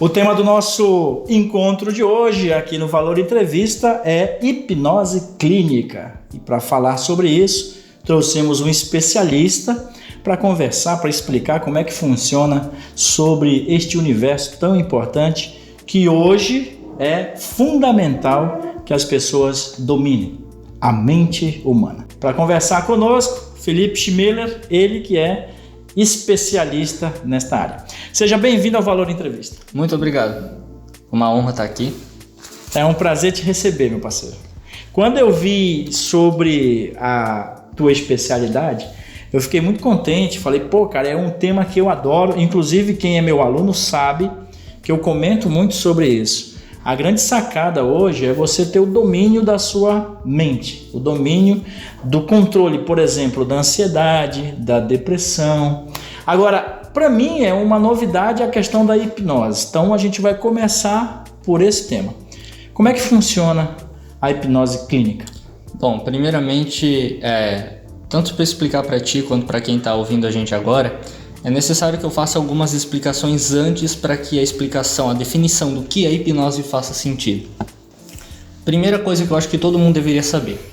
O tema do nosso encontro de hoje aqui no Valor Entrevista é hipnose clínica. E para falar sobre isso, trouxemos um especialista para conversar, para explicar como é que funciona sobre este universo tão importante que hoje é fundamental que as pessoas dominem, a mente humana. Para conversar conosco, Felipe Schmiller, ele que é especialista nesta área. Seja bem-vindo ao Valor Entrevista. Muito obrigado. Uma honra estar aqui. É um prazer te receber, meu parceiro. Quando eu vi sobre a tua especialidade, eu fiquei muito contente. Falei, cara, é um tema que eu adoro. Inclusive, quem é meu aluno sabe que eu comento muito sobre isso. A grande sacada hoje é você ter o domínio da sua mente, o domínio do controle, por exemplo, da ansiedade, da depressão. Agora, para mim é uma novidade a questão da hipnose. Então a gente vai começar por esse tema. Como é que funciona a hipnose clínica? Bom, primeiramente, tanto para explicar para ti quanto para quem está ouvindo a gente agora, é necessário que eu faça algumas explicações antes para que a explicação, a definição do que é hipnose faça sentido. Primeira coisa que eu acho que todo mundo deveria saber.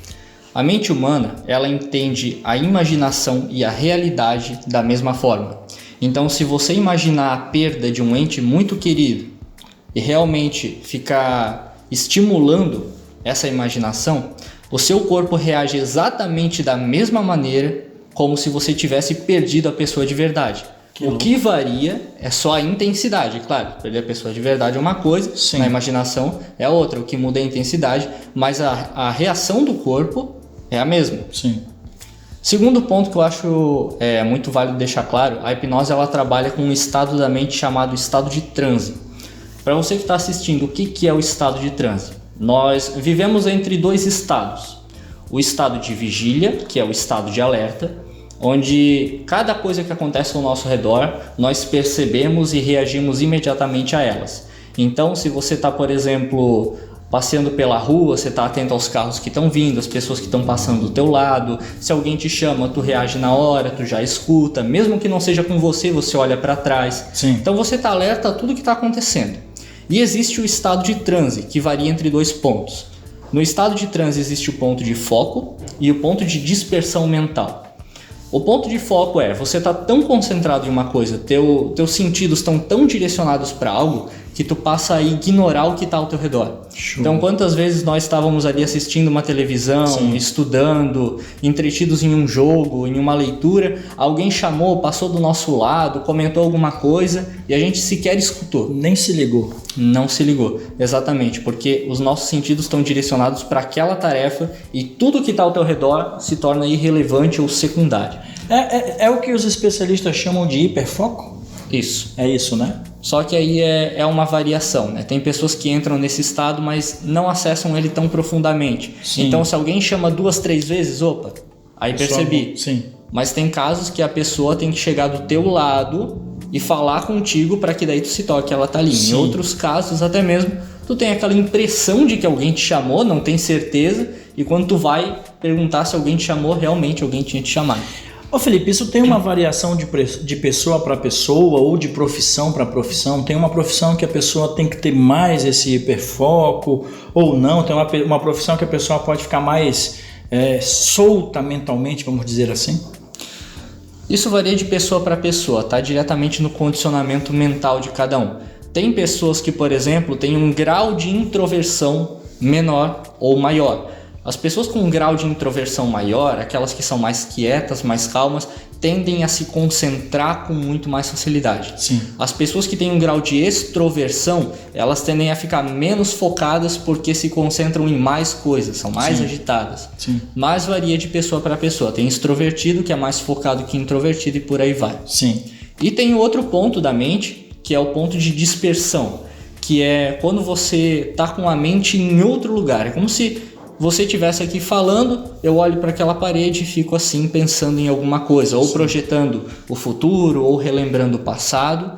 A mente humana, ela entende a imaginação e a realidade da mesma forma. Então, se você imaginar a perda de um ente muito querido e realmente ficar estimulando essa imaginação, o seu corpo reage exatamente da mesma maneira como se você tivesse perdido a pessoa de verdade. O que varia é só a intensidade. Claro, perder a pessoa de verdade é uma coisa, sim, na imaginação é outra. O que muda é a intensidade, mas a reação do corpo é a mesma. Sim. Segundo ponto que eu acho muito válido deixar claro, a hipnose ela trabalha com um estado da mente chamado estado de transe. Para você que está assistindo, o que é o estado de transe? Nós vivemos entre dois estados. O estado de vigília, que é o estado de alerta, onde cada coisa que acontece ao nosso redor, nós percebemos e reagimos imediatamente a elas. Então, se você está, por exemplo, passeando pela rua, você está atento aos carros que estão vindo, as pessoas que estão passando do teu lado, se alguém te chama, tu reage na hora, tu já escuta, mesmo que não seja com você, você olha para trás. Sim. Então você está alerta a tudo que está acontecendo. E existe o estado de transe, que varia entre dois pontos. No estado de transe existe o ponto de foco e o ponto de dispersão mental. O ponto de foco é, você está tão concentrado em uma coisa, teus sentidos estão tão direcionados para algo que tu passa a ignorar o que está ao teu redor. Show. Então, quantas vezes nós estávamos ali assistindo uma televisão, sim, estudando, entretidos em um jogo, em uma leitura, alguém chamou, passou do nosso lado, comentou alguma coisa e a gente sequer escutou. Nem se ligou. Não se ligou, exatamente, porque os nossos sentidos estão direcionados para aquela tarefa e tudo que está ao teu redor se torna irrelevante ou secundário. É o que os especialistas chamam de hiperfoco? Isso. É isso, né? Só que aí é uma variação, né? Tem pessoas que entram nesse estado, mas não acessam ele tão profundamente. Sim. Então, se alguém chama 2, 3 vezes, opa, aí percebi. Sim. Mas tem casos que a pessoa tem que chegar do teu lado e falar contigo para que daí tu se toque, ela tá ali. Sim. Em outros casos, até mesmo, tu tem aquela impressão de que alguém te chamou, não tem certeza, e quando tu vai perguntar se alguém te chamou, realmente alguém tinha te chamado. Ô Felipe, isso tem uma variação de pessoa para pessoa ou de profissão para profissão? Tem uma profissão que a pessoa tem que ter mais esse hiperfoco ou não? Tem uma profissão que a pessoa pode ficar mais solta mentalmente, vamos dizer assim? Isso varia de pessoa para pessoa, tá? Diretamente no condicionamento mental de cada um. Tem pessoas que, por exemplo, têm um grau de introversão menor ou maior. As pessoas com um grau de introversão maior, aquelas que são mais quietas, mais calmas, tendem a se concentrar com muito mais facilidade. Sim. As pessoas que têm um grau de extroversão, elas tendem a ficar menos focadas porque se concentram em mais coisas, são mais Sim. agitadas. Sim. Mas varia de pessoa para pessoa. Tem extrovertido que é mais focado que introvertido e por aí vai. Sim. E tem o outro ponto da mente, que é o ponto de dispersão, que é quando você está com a mente em outro lugar. É como se você estivesse aqui falando, eu olho para aquela parede e fico assim pensando em alguma coisa, ou sim, projetando o futuro, ou relembrando o passado,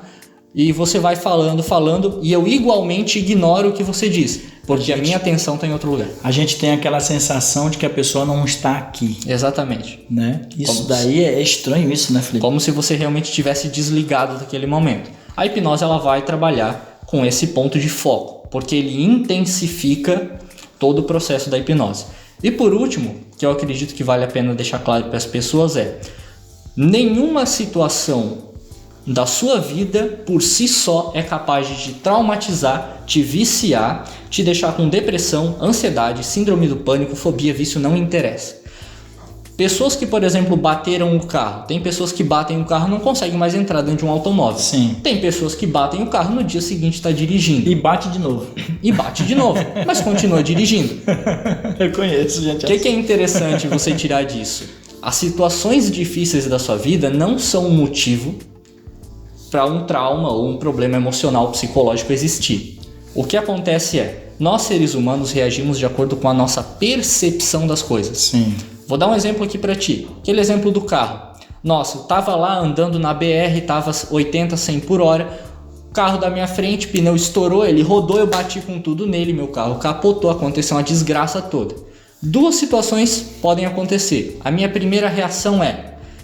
e você vai falando, e eu igualmente ignoro o que você diz, porque a minha atenção está em outro lugar. A gente tem aquela sensação de que a pessoa não está aqui. Exatamente. Né? Isso daí é estranho isso, né, Felipe? Como se você realmente tivesse desligado daquele momento. A hipnose ela vai trabalhar com esse ponto de foco, porque ele intensifica todo o processo da hipnose. E por último, que eu acredito que vale a pena deixar claro para as pessoas nenhuma situação da sua vida por si só é capaz de te traumatizar, te viciar, te deixar com depressão, ansiedade, síndrome do pânico, fobia, vício, não interessa. Pessoas que, por exemplo, bateram o carro. Tem pessoas que batem o carro e não conseguem mais entrar dentro de um automóvel. Sim. Tem pessoas que batem o carro no dia seguinte está dirigindo. E bate de novo. E bate de novo, mas continua dirigindo. Eu conheço, gente. O que é interessante você tirar disso? As situações difíceis da sua vida não são um motivo para um trauma ou um problema emocional psicológico existir. O que acontece nós seres humanos reagimos de acordo com a nossa percepção das coisas. Sim. Vou dar um exemplo aqui para ti. Aquele exemplo do carro. Nossa, eu tava lá andando na BR, tava 80, 100 por hora. O carro da minha frente, pneu estourou, ele rodou, eu bati com tudo nele, meu carro capotou, aconteceu uma desgraça toda. Duas situações podem acontecer. A minha primeira reação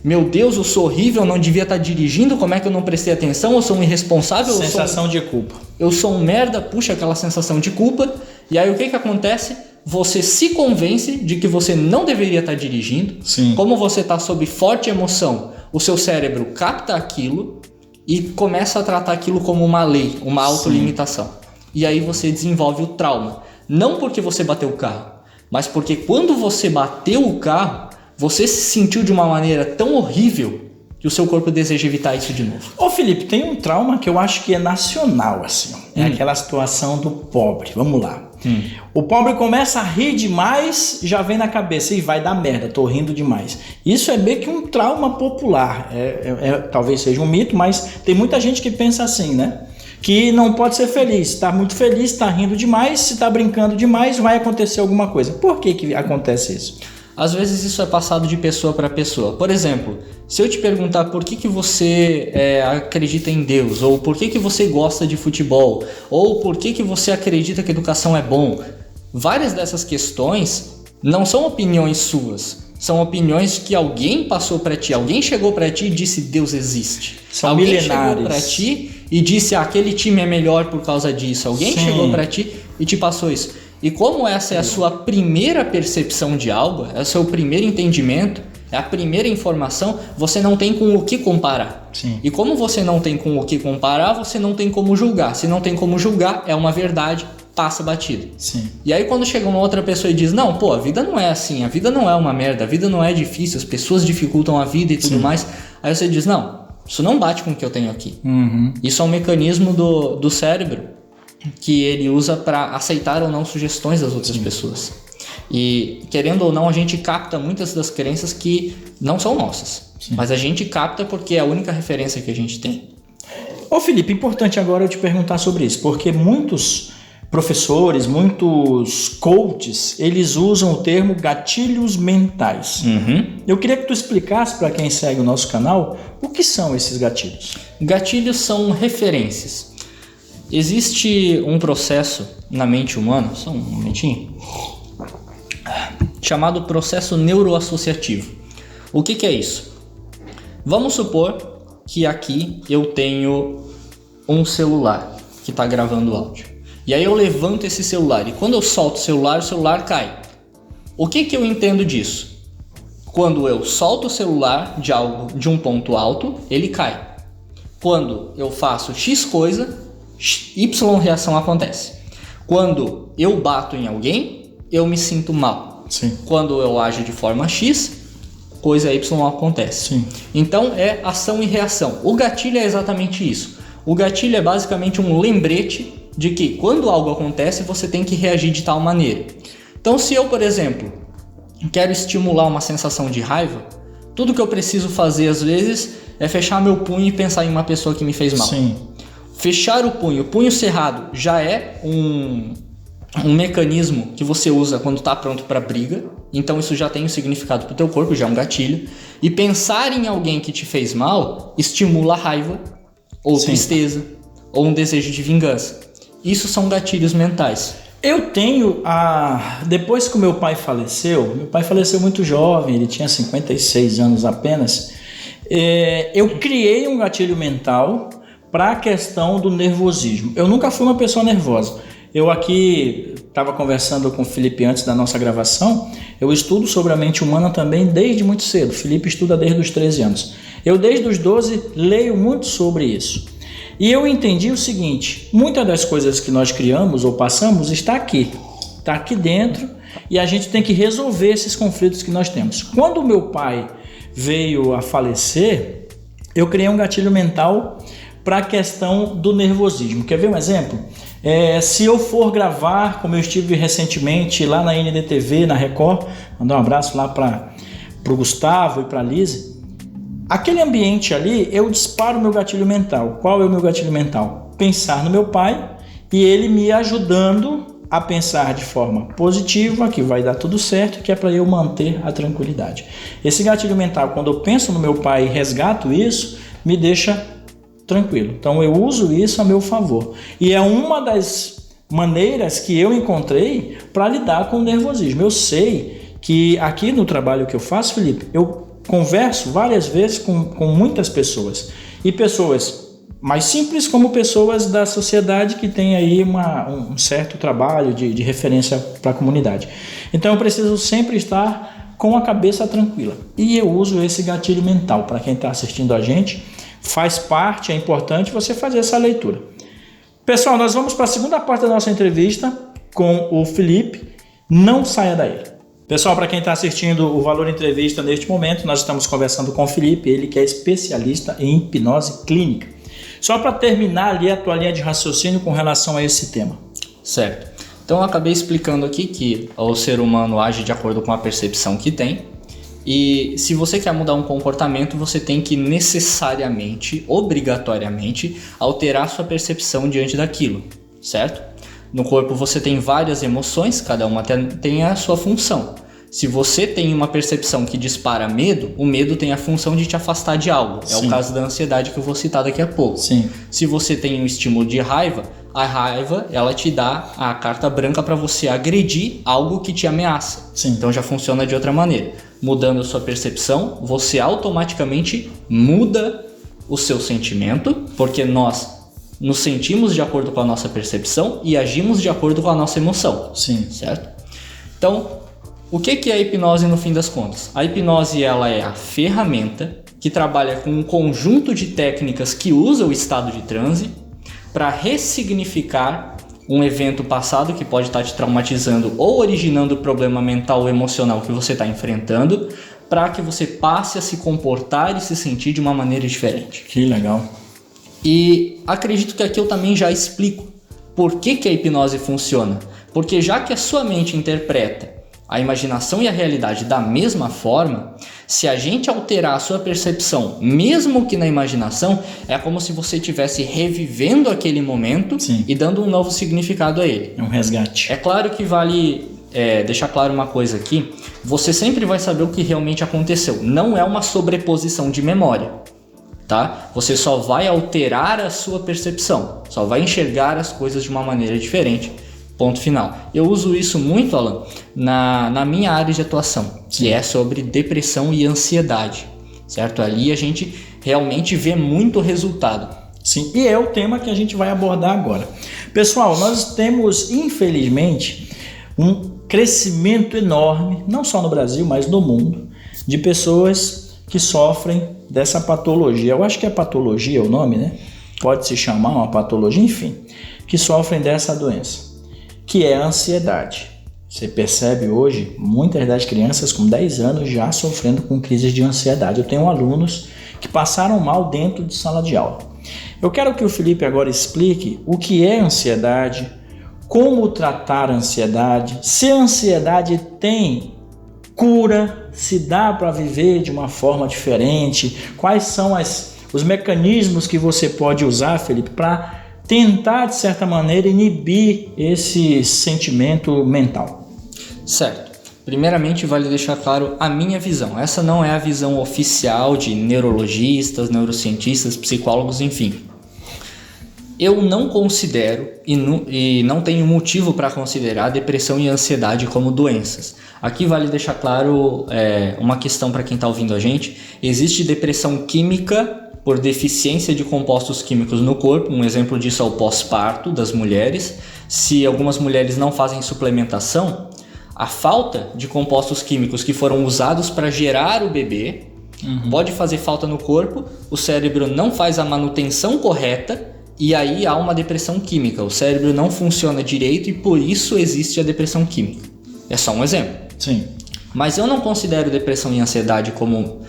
meu Deus, eu sou horrível, eu não devia estar dirigindo, como é que eu não prestei atenção? Eu sou um irresponsável? Sensação de culpa. Eu sou um merda, puxa aquela sensação de culpa. E aí o que acontece? Você se convence de que você não deveria estar dirigindo. Sim. Como você está sob forte emoção, o seu cérebro capta aquilo e começa a tratar aquilo como uma lei, uma autolimitação. E aí você desenvolve o trauma. Não porque você bateu o carro, mas porque quando você bateu o carro, você se sentiu de uma maneira tão horrível que o seu corpo deseja evitar isso de novo. Ô Felipe, tem um trauma que eu acho que é nacional, assim. É aquela situação do pobre. Vamos lá. O pobre começa a rir demais, já vem na cabeça, e vai dar merda, tô rindo demais. Isso é meio que um trauma popular. Talvez seja um mito, mas tem muita gente que pensa assim, né? Que não pode ser feliz. Está muito feliz, está rindo demais, se está brincando demais, vai acontecer alguma coisa. Por que acontece isso? Às vezes isso é passado de pessoa para pessoa. Por exemplo, se eu te perguntar por que você acredita em Deus, ou por que você gosta de futebol, ou por que você acredita que educação é bom, várias dessas questões não são opiniões suas. São opiniões que alguém passou para ti, alguém chegou para ti e disse Deus existe. São alguém milenares. Chegou para ti e disse aquele time é melhor por causa disso. Alguém chegou para ti e te passou isso. E como essa é a sua primeira percepção de algo, é o seu primeiro entendimento, é a primeira informação, você não tem com o que comparar. Sim. E como você não tem com o que comparar, você não tem como julgar. Se não tem como julgar, é uma verdade, passa batido. Sim. E aí quando chega uma outra pessoa e diz, não, pô, a vida não é assim, a vida não é uma merda, a vida não é difícil, as pessoas dificultam a vida e tudo mais. Aí você diz, não, isso não bate com o que eu tenho aqui. Isso é um mecanismo do cérebro que ele usa para aceitar ou não sugestões das outras pessoas. E querendo ou não, a gente capta muitas das crenças que não são nossas. Mas a gente capta porque é a única referência que a gente tem. Ô Felipe, importante agora eu te perguntar sobre isso, porque muitos professores, muitos coaches, eles usam o termo gatilhos mentais. Eu queria que tu explicasse para quem segue o nosso canal o que são esses gatilhos. Gatilhos são referências. Existe um processo na mente humana, só um momentinho, chamado processo neuroassociativo. O que é isso? Vamos supor que aqui eu tenho um celular que está gravando áudio. E aí eu levanto esse celular e quando eu solto o celular cai. O que eu entendo disso? Quando eu solto o celular de um ponto alto, ele cai. Quando eu faço X coisa, Y reação acontece. Quando eu bato em alguém, eu me sinto mal. Sim. Quando eu ajo de forma X, coisa Y acontece. Sim. Então é ação e reação. O gatilho é exatamente isso. O gatilho é basicamente um lembrete de que quando algo acontece, você tem que reagir de tal maneira. Então se eu, por exemplo, quero estimular uma sensação de raiva, tudo que eu preciso fazer às vezes é fechar meu punho e pensar em uma pessoa que me fez mal. Sim. Fechar o punho cerrado já é um mecanismo que você usa quando está pronto para briga, então isso já tem um significado para o teu corpo, já é um gatilho. E pensar em alguém que te fez mal estimula a raiva, ou tristeza, ou um desejo de vingança. Isso são gatilhos mentais. Eu tenho, depois que o meu pai faleceu muito jovem, ele tinha 56 anos apenas, eu criei um gatilho mental para a questão do nervosismo. Eu nunca fui uma pessoa nervosa. Eu aqui estava conversando com o Felipe antes da nossa gravação, eu estudo sobre a mente humana também desde muito cedo. O Felipe estuda desde os 13 anos. Eu desde os 12 leio muito sobre isso. E eu entendi o seguinte, muitas das coisas que nós criamos ou passamos está aqui dentro, e a gente tem que resolver esses conflitos que nós temos. Quando meu pai veio a falecer, eu criei um gatilho mental para a questão do nervosismo. Quer ver um exemplo? Se eu for gravar, como eu estive recentemente lá na NDTV, na Record, mandar um abraço lá para o Gustavo e para a Lise, aquele ambiente ali, eu disparo o meu gatilho mental. Qual é o meu gatilho mental? Pensar no meu pai e ele me ajudando a pensar de forma positiva, que vai dar tudo certo, que é para eu manter a tranquilidade. Esse gatilho mental, quando eu penso no meu pai e resgato isso, me deixa tranquilo. Então eu uso isso a meu favor. E é uma das maneiras que eu encontrei para lidar com o nervosismo. Eu sei que aqui no trabalho que eu faço, Felipe, eu converso várias vezes com muitas pessoas. E pessoas mais simples como pessoas da sociedade que tem aí um certo trabalho de referência para a comunidade. Então eu preciso sempre estar com a cabeça tranquila. E eu uso esse gatilho mental. Para quem está assistindo a gente, faz parte, é importante você fazer essa leitura. Pessoal, nós vamos para a segunda parte da nossa entrevista com o Felipe. Não saia daí. Pessoal, para quem está assistindo o Valor Entrevista neste momento, nós estamos conversando com o Felipe, ele que é especialista em hipnose clínica. Só para terminar ali a tua linha de raciocínio com relação a esse tema. Certo. Então eu acabei explicando aqui que o ser humano age de acordo com a percepção que tem. E se você quer mudar um comportamento, você tem que necessariamente, obrigatoriamente, alterar sua percepção diante daquilo, certo? No corpo você tem várias emoções, cada uma tem a sua função. Se você tem uma percepção que dispara medo, o medo tem a função de te afastar de algo. Sim. É o caso da ansiedade que eu vou citar daqui a pouco. Sim. Se você tem um estímulo de raiva, a raiva ela te dá a carta branca para você agredir algo que te ameaça. Sim. Então já funciona de outra maneira. Mudando a sua percepção, você automaticamente muda o seu sentimento, porque nós nos sentimos de acordo com a nossa percepção e agimos de acordo com a nossa emoção. Sim. Certo? Então, o que é a hipnose no fim das contas? A hipnose ela é a ferramenta que trabalha com um conjunto de técnicas que usa o estado de transe para ressignificar um evento passado que pode estar te traumatizando ou originando problema mental ou emocional que você está enfrentando, para que você passe a se comportar e se sentir de uma maneira diferente. Que legal. E acredito que aqui eu também já explico por que a hipnose funciona. Porque já que a sua mente interpreta a imaginação e a realidade da mesma forma, se a gente alterar a sua percepção, mesmo que na imaginação, é como se você estivesse revivendo aquele momento. Sim. E dando um novo significado a ele. É um resgate. É claro que vale deixar claro uma coisa aqui, você sempre vai saber o que realmente aconteceu, não é uma sobreposição de memória, tá? Você só vai alterar a sua percepção, só vai enxergar as coisas de uma maneira diferente. Ponto final. Eu uso isso muito, Alan, na minha área de atuação, que é sobre depressão e ansiedade, certo? Ali a gente realmente vê muito resultado. Sim, e é o tema que a gente vai abordar agora. Pessoal, nós temos, infelizmente, um crescimento enorme, não só no Brasil, mas no mundo, de pessoas que sofrem dessa patologia. Eu acho que é patologia o nome, né? Pode se chamar uma patologia, enfim, que sofrem dessa doença, que é a ansiedade. Você percebe hoje muitas das crianças com 10 anos já sofrendo com crises de ansiedade. Eu tenho alunos que passaram mal dentro de sala de aula. Eu quero que o Felipe agora explique o que é ansiedade, como tratar a ansiedade, se a ansiedade tem cura, se dá para viver de uma forma diferente, quais são os mecanismos que você pode usar, Felipe, para tentar, de certa maneira, inibir esse sentimento mental. Certo. Primeiramente, vale deixar claro a minha visão. Essa não é a visão oficial de neurologistas, neurocientistas, psicólogos, enfim. Eu não considero e não tenho motivo para considerar depressão e ansiedade como doenças. Aqui vale deixar claro uma questão para quem está ouvindo a gente. Existe depressão química por deficiência de compostos químicos no corpo. Um exemplo disso é o pós-parto das mulheres. Se algumas mulheres não fazem suplementação, a falta de compostos químicos que foram usados para gerar o bebê pode fazer falta no corpo, o cérebro não faz a manutenção correta e aí há uma depressão química. O cérebro não funciona direito e por isso existe a depressão química. É só um exemplo. Sim. Mas eu não considero depressão e ansiedade como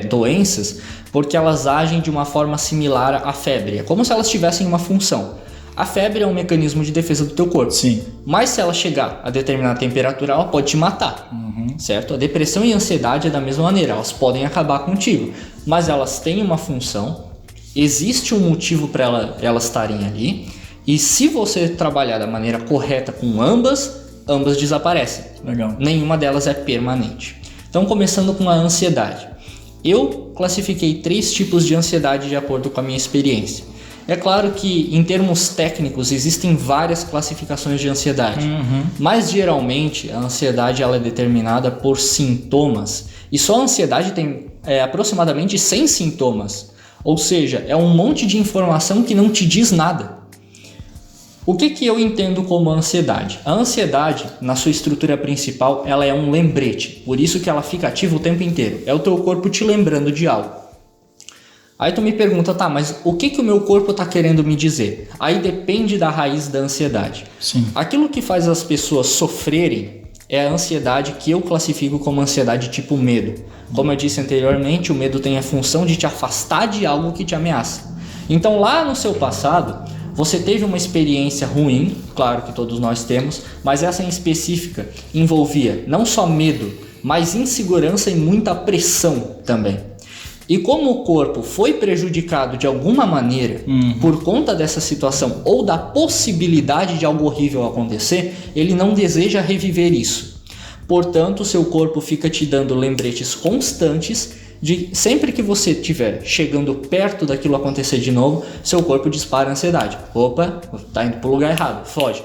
doenças porque elas agem de uma forma similar à febre. É como se elas tivessem uma função. A febre é um mecanismo de defesa do teu corpo. Sim. Mas se ela chegar a determinada temperatura, ela pode te matar. Certo? A depressão e a ansiedade é da mesma maneira. Elas podem acabar contigo. Mas elas têm uma função. Existe um motivo para elas estarem ali. E se você trabalhar da maneira correta com ambas desaparecem. Legal. Nenhuma delas é permanente. Então, começando com a ansiedade. Eu classifiquei 3 tipos de ansiedade de acordo com a minha experiência. É claro que, em termos técnicos, existem várias classificações de ansiedade. Mas, geralmente, a ansiedade ela é determinada por sintomas. E só a ansiedade tem aproximadamente 100 sintomas. Ou seja, é um monte de informação que não te diz nada. O que eu entendo como ansiedade? A ansiedade, na sua estrutura principal, ela é um lembrete. Por isso que ela fica ativa o tempo inteiro. É o teu corpo te lembrando de algo. Aí tu me pergunta, tá, mas o que o meu corpo está querendo me dizer? Aí depende da raiz da ansiedade. Sim. Aquilo que faz as pessoas sofrerem é a ansiedade que eu classifico como ansiedade tipo medo. Como eu disse anteriormente, o medo tem a função de te afastar de algo que te ameaça. Então lá no seu passado, você teve uma experiência ruim, claro que todos nós temos, mas essa em específica envolvia não só medo, mas insegurança e muita pressão também. E como o corpo foi prejudicado de alguma maneira por conta dessa situação ou da possibilidade de algo horrível acontecer, ele não deseja reviver isso. Portanto, o seu corpo fica te dando lembretes constantes de sempre que você estiver chegando perto daquilo acontecer de novo, seu corpo dispara a ansiedade. Opa, tá indo para o lugar errado. Foge.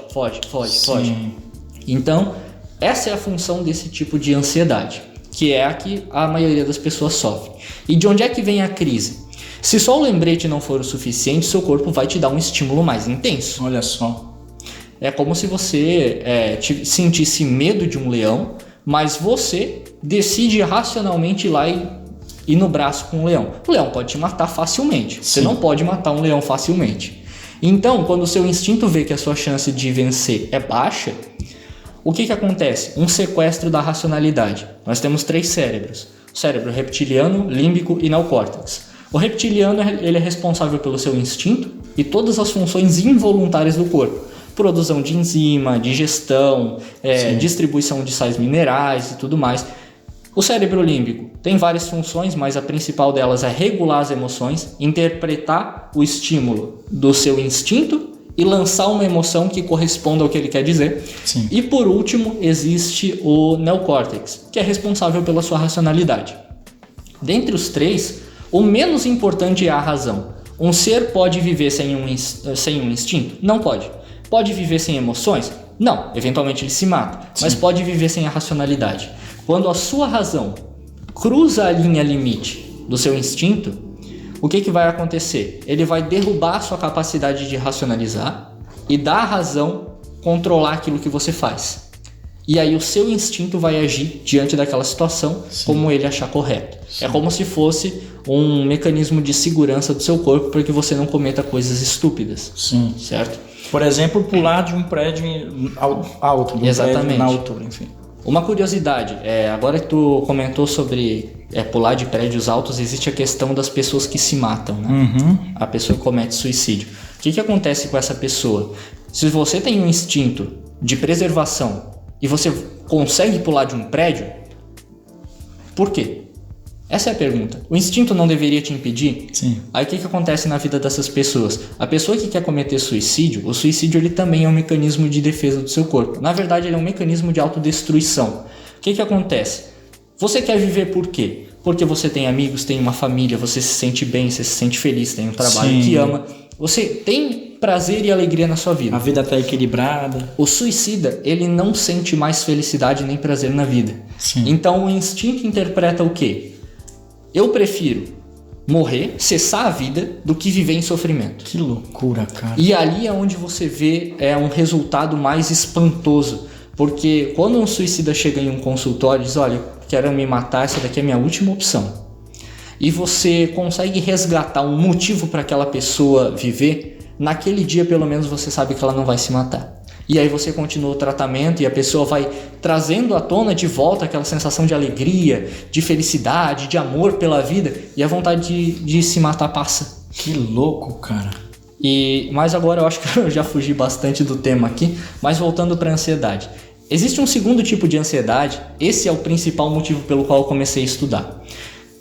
Então, essa é a função desse tipo de ansiedade, que é a que a maioria das pessoas sofre. E de onde é que vem a crise? Se só o lembrete não for o suficiente, seu corpo vai te dar um estímulo mais intenso. Olha só. É como se você sentisse medo de um leão, mas você decide racionalmente ir lá e ir no braço com um leão. O leão pode te matar facilmente. Você não pode matar um leão facilmente. Então, quando o seu instinto vê que a sua chance de vencer é baixa, o que acontece? Um sequestro da racionalidade. Nós temos 3 cérebros. O cérebro reptiliano, límbico e neocórtex. O reptiliano ele é responsável pelo seu instinto e todas as funções involuntárias do corpo. Produção de enzima, digestão, distribuição de sais minerais e tudo mais. O cérebro límbico tem várias funções, mas a principal delas é regular as emoções, interpretar o estímulo do seu instinto e lançar uma emoção que corresponda ao que ele quer dizer. Sim. E por último, existe o neocórtex, que é responsável pela sua racionalidade. Dentre os 3, o menos importante é a razão. Um ser pode viver sem um instinto? Não pode. Pode viver sem emoções? Não, eventualmente ele se mata. Sim. Mas pode viver sem a racionalidade. Quando a sua razão cruza a linha limite do seu instinto, o que vai acontecer? Ele vai derrubar a sua capacidade de racionalizar e da razão controlar aquilo que você faz. E aí o seu instinto vai agir diante daquela situação como ele achar correto. É como se fosse um mecanismo de segurança do seu corpo para que você não cometa coisas estúpidas. Sim. Certo? Por exemplo, pular de um prédio alto, de um prédio na altura, enfim. Uma curiosidade, agora que tu comentou sobre pular de prédios altos, existe a questão das pessoas que se matam, né? A pessoa que comete suicídio. O que acontece com essa pessoa? Se você tem um instinto de preservação e você consegue pular de um prédio, por quê? Essa é a pergunta. O instinto não deveria te impedir? Sim. Aí o que acontece na vida dessas pessoas? A pessoa que quer cometer suicídio, o suicídio ele também é um mecanismo de defesa do seu corpo. Na verdade, ele é um mecanismo de autodestruição. O que acontece? Você quer viver por quê? Porque você tem amigos, tem uma família, você se sente bem, você se sente feliz, tem um trabalho que ama. Você tem prazer e alegria na sua vida. A vida está equilibrada. O suicida, ele não sente mais felicidade nem prazer na vida. Sim. Então o instinto interpreta o quê? Eu prefiro morrer, cessar a vida, do que viver em sofrimento. Que loucura, cara. E ali é onde você vê um resultado mais espantoso. Porque quando um suicida chega em um consultório e diz, olha, quero me matar, essa daqui é a minha última opção. E você consegue resgatar um motivo para aquela pessoa viver, naquele dia pelo menos você sabe que ela não vai se matar. E aí você continua o tratamento e a pessoa vai trazendo à tona de volta aquela sensação de alegria, de felicidade, de amor pela vida, e a vontade de se matar passa. Que louco, cara. Mas agora eu acho que eu já fugi bastante do tema aqui, mas voltando para a ansiedade. Existe um segundo tipo de ansiedade, esse é o principal motivo pelo qual eu comecei a estudar.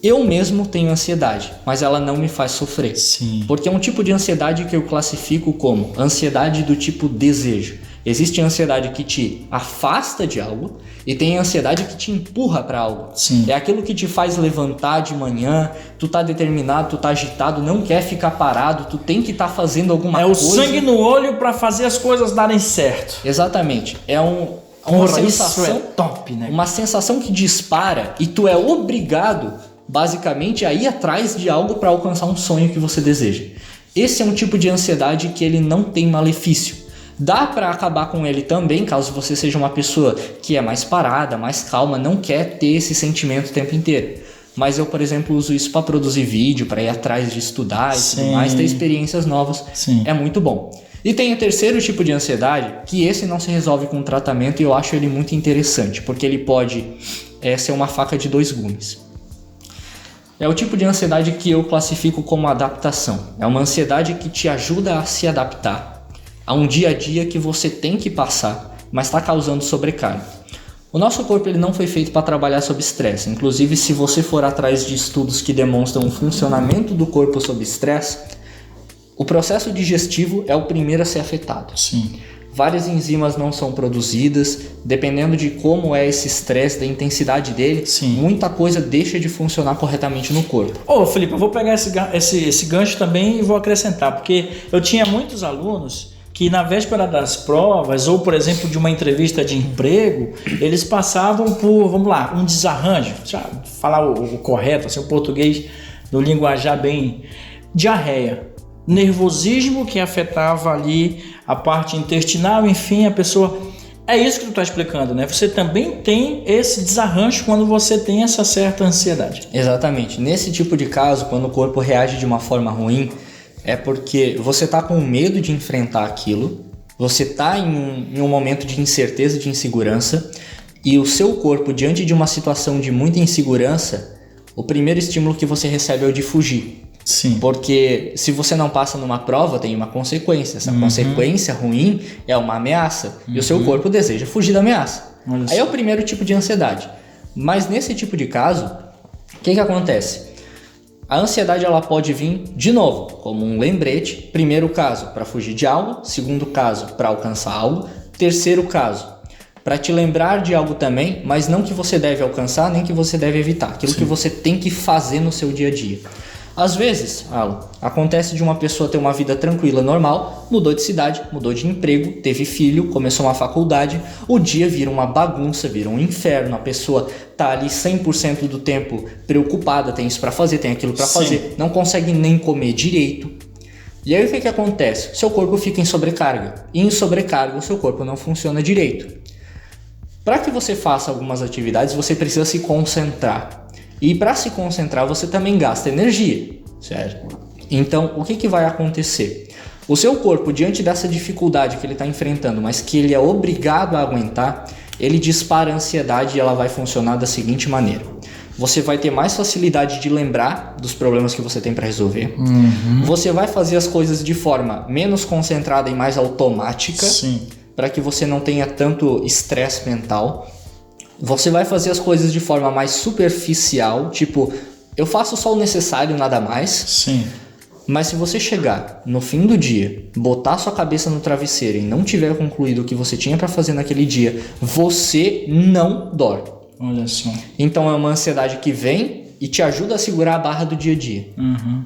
Eu mesmo tenho ansiedade, mas ela não me faz sofrer. Sim. Porque é um tipo de ansiedade que eu classifico como ansiedade do tipo desejo. Existe a ansiedade que te afasta de algo e tem a ansiedade que te empurra para algo. Sim. É aquilo que te faz levantar de manhã, tu tá determinado, tu tá agitado, não quer ficar parado, tu tem que estar fazendo alguma coisa. É o sangue no olho para fazer as coisas darem certo. Exatamente. É uma sensação, isso é top, né? Uma sensação que dispara e tu é obrigado, basicamente, a ir atrás de algo para alcançar um sonho que você deseja. Esse é um tipo de ansiedade que ele não tem malefício. Dá para acabar com ele também, caso você seja uma pessoa que é mais parada, mais calma, não quer ter esse sentimento o tempo inteiro. Mas eu, por exemplo, uso isso para produzir vídeo, para ir atrás de estudar e tudo mais, ter experiências novas. Sim. É muito bom. E tem o terceiro tipo de ansiedade, que esse não se resolve com tratamento e eu acho ele muito interessante, porque ele pode ser uma faca de dois gumes. É o tipo de ansiedade que eu classifico como adaptação. É uma ansiedade que te ajuda a se adaptar a um dia a dia que você tem que passar, mas está causando sobrecarga. O nosso corpo ele não foi feito para trabalhar sob estresse. Inclusive, se você for atrás de estudos que demonstram o funcionamento do corpo sob estresse, o processo digestivo é o primeiro a ser afetado. Sim. Várias enzimas não são produzidas, dependendo de como é esse estresse, da intensidade dele, Sim. Muita coisa deixa de funcionar corretamente no corpo. Ô, Felipe, eu vou pegar esse gancho também e vou acrescentar, porque eu tinha muitos alunos que na véspera das provas, ou por exemplo de uma entrevista de emprego, eles passavam por, vamos lá, um desarranjo, já falar o correto, assim, o português no linguajar bem, diarreia, nervosismo que afetava ali a parte intestinal, enfim, a pessoa... É isso que tu está explicando, né? Você também tem esse desarranjo quando você tem essa certa ansiedade. Exatamente. Nesse tipo de caso, quando o corpo reage de uma forma ruim, é porque você está com medo de enfrentar aquilo, você está em um momento de incerteza, de insegurança, e o seu corpo, diante de uma situação de muita insegurança, o primeiro estímulo que você recebe é o de fugir. Sim. Porque se você não passa numa prova, tem uma consequência. Essa consequência ruim é uma ameaça. E o seu corpo deseja fugir da ameaça. Aí é o primeiro tipo de ansiedade. Mas nesse tipo de caso, o que acontece? A ansiedade ela pode vir de novo, como um lembrete. Primeiro caso, para fugir de algo. Segundo caso, para alcançar algo. Terceiro caso, para te lembrar de algo também, mas não que você deve alcançar, nem que você deve evitar. Aquilo que você tem que fazer no seu dia a dia. Às vezes, Alan, acontece de uma pessoa ter uma vida tranquila, normal, mudou de cidade, mudou de emprego, teve filho, começou uma faculdade, o dia vira uma bagunça, vira um inferno, a pessoa tá ali 100% do tempo preocupada, tem isso para fazer, tem aquilo para fazer, não consegue nem comer direito. E aí o que acontece? Seu corpo fica em sobrecarga, e em sobrecarga o seu corpo não funciona direito. Para que você faça algumas atividades, você precisa se concentrar. E para se concentrar, você também gasta energia, certo? Então, o que vai acontecer? O seu corpo, diante dessa dificuldade que ele está enfrentando, mas que ele é obrigado a aguentar, ele dispara a ansiedade e ela vai funcionar da seguinte maneira. Você vai ter mais facilidade de lembrar dos problemas que você tem para resolver. Você vai fazer as coisas de forma menos concentrada e mais automática, para que você não tenha tanto estresse mental. Você vai fazer as coisas de forma mais superficial, tipo, eu faço só o necessário, nada mais. Sim. Mas se você chegar no fim do dia, botar sua cabeça no travesseiro e não tiver concluído o que você tinha para fazer naquele dia, você não dorme. Olha só. Então é uma ansiedade que vem e te ajuda a segurar a barra do dia a dia.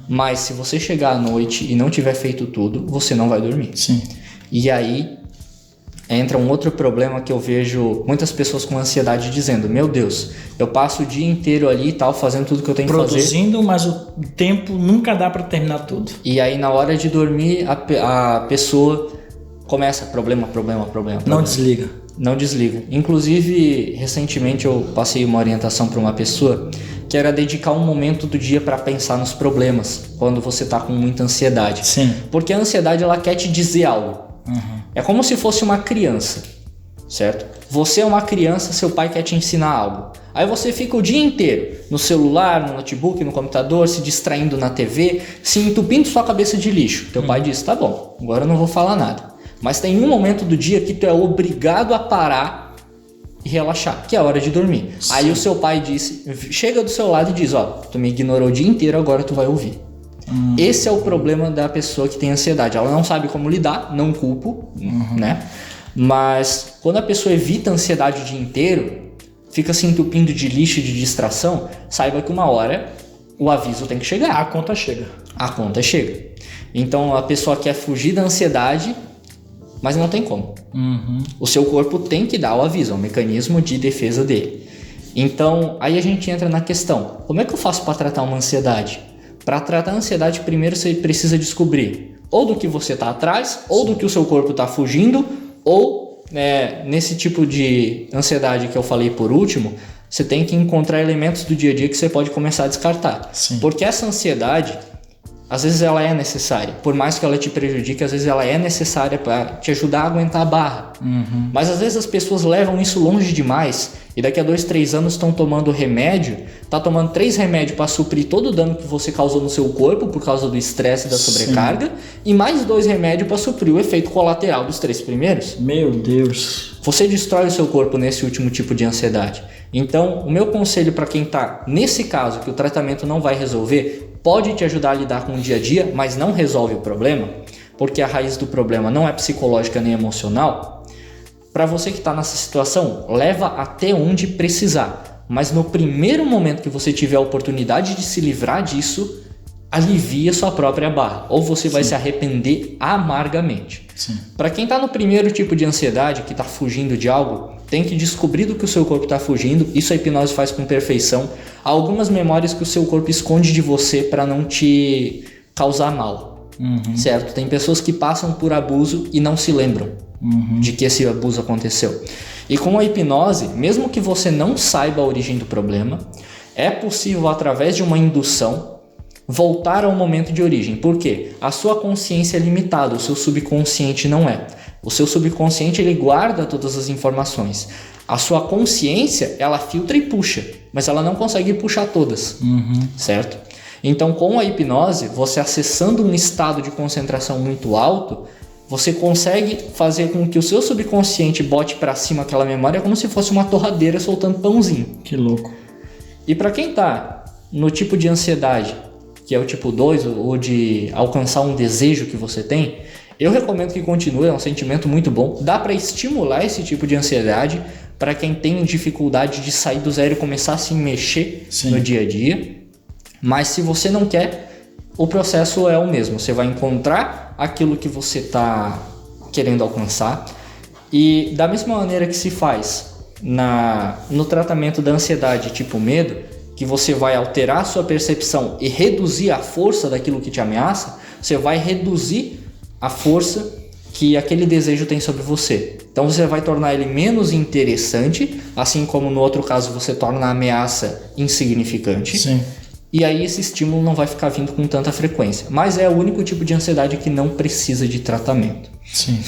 Mas se você chegar à noite e não tiver feito tudo, você não vai dormir. Sim. E aí entra um outro problema que eu vejo muitas pessoas com ansiedade dizendo: meu Deus, eu passo o dia inteiro ali e tal, fazendo tudo que eu tenho que fazer. Produzindo, mas o tempo nunca dá para terminar tudo. E aí na hora de dormir, a pessoa começa problema. Não desliga. Não desliga. Inclusive, recentemente eu passei uma orientação para uma pessoa que era dedicar um momento do dia para pensar nos problemas, quando você está com muita ansiedade. Sim. Porque a ansiedade, ela quer te dizer algo. É como se fosse uma criança, certo? Você é uma criança, seu pai quer te ensinar algo. Aí você fica o dia inteiro no celular, no notebook, no computador, se distraindo na TV, se entupindo sua cabeça de lixo. Teu pai diz: tá bom, agora eu não vou falar nada. Mas tem um momento do dia que tu é obrigado a parar e relaxar, que é a hora de dormir. Sim. Aí o seu pai chega do seu lado e diz: ó, tu me ignorou o dia inteiro, agora tu vai ouvir. Esse é o problema da pessoa que tem ansiedade. Ela não sabe como lidar, não culpo, né? Mas quando a pessoa evita a ansiedade o dia inteiro, fica se entupindo de lixo, de distração, saiba que uma hora o aviso tem que chegar. A conta chega. A conta chega. Então a pessoa quer fugir da ansiedade, mas não tem como. O seu corpo tem que dar o aviso, é um mecanismo de defesa dele. Então, aí a gente entra na questão: como é que eu faço para tratar uma ansiedade? Para tratar a ansiedade, primeiro você precisa descobrir ou do que você está atrás, ou do que o seu corpo está fugindo, ou nesse tipo de ansiedade que eu falei por último, você tem que encontrar elementos do dia a dia que você pode começar a descartar. Sim. Porque essa ansiedade, às vezes ela é necessária, por mais que ela te prejudique, às vezes ela é necessária para te ajudar a aguentar a barra. Mas às vezes as pessoas levam isso longe demais e daqui a 2-3 anos estão tomando remédio, tá tomando 3 remédios para suprir todo o dano que você causou no seu corpo por causa do estresse e da sobrecarga, e mais 2 remédios para suprir o efeito colateral dos 3 primeiros. Meu Deus! Você destrói o seu corpo nesse último tipo de ansiedade. Então, o meu conselho para quem está nesse caso, que o tratamento não vai resolver, pode te ajudar a lidar com o dia a dia, mas não resolve o problema, porque a raiz do problema não é psicológica nem emocional. Para você que está nessa situação, leva até onde precisar, mas no primeiro momento que você tiver a oportunidade de se livrar disso, alivia sua própria barra, ou você vai se arrepender amargamente. Para quem está no primeiro tipo de ansiedade, que está fugindo de algo, tem que descobrir do que o seu corpo está fugindo. Isso a hipnose faz com perfeição. Há algumas memórias que o seu corpo esconde de você para não te causar mal, certo? Tem pessoas que passam por abuso e não se lembram de que esse abuso aconteceu. E com a hipnose, mesmo que você não saiba a origem do problema, é possível, através de uma indução, voltar ao momento de origem. Por quê? A sua consciência é limitada, o seu subconsciente não é. O seu subconsciente, ele guarda todas as informações. A sua consciência, ela filtra e puxa, mas ela não consegue puxar todas, certo? Então, com a hipnose, você acessando um estado de concentração muito alto, você consegue fazer com que o seu subconsciente bote para cima aquela memória como se fosse uma torradeira soltando pãozinho. Que louco. E para quem tá no tipo de ansiedade, que é o tipo 2, ou de alcançar um desejo que você tem, eu recomendo que continue, é um sentimento muito bom. Dá para estimular esse tipo de ansiedade para quem tem dificuldade de sair do zero e começar a se mexer no dia a dia. Mas se você não quer, o processo é o mesmo. Você vai encontrar aquilo que você está querendo alcançar. E da mesma maneira que se faz no tratamento da ansiedade tipo medo, que você vai alterar a sua percepção e reduzir a força daquilo que te ameaça, você vai reduzir a força que aquele desejo tem sobre você. Então você vai tornar ele menos interessante, assim como no outro caso você torna a ameaça insignificante. Sim. E aí esse estímulo não vai ficar vindo com tanta frequência. Mas é o único tipo de ansiedade que não precisa de tratamento. Sim.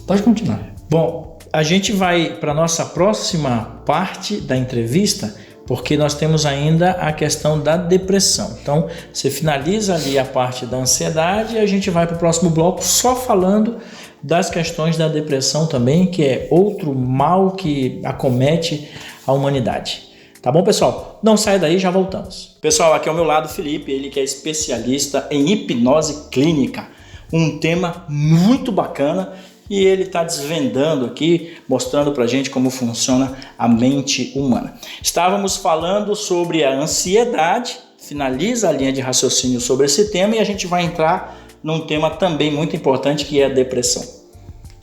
Pode continuar. Bom, a gente vai para a nossa próxima parte da entrevista, porque nós temos ainda a questão da depressão. Então, você finaliza ali a parte da ansiedade e a gente vai para o próximo bloco só falando das questões da depressão também, que é outro mal que acomete a humanidade. Tá bom, pessoal? Não saia daí, já voltamos. Pessoal, aqui ao meu lado, Felipe, ele que é especialista em hipnose clínica. Um tema muito bacana e ele está desvendando aqui, mostrando pra gente como funciona a mente humana. Estávamos falando sobre a ansiedade, finaliza a linha de raciocínio sobre esse tema e a gente vai entrar num tema também muito importante que é a depressão.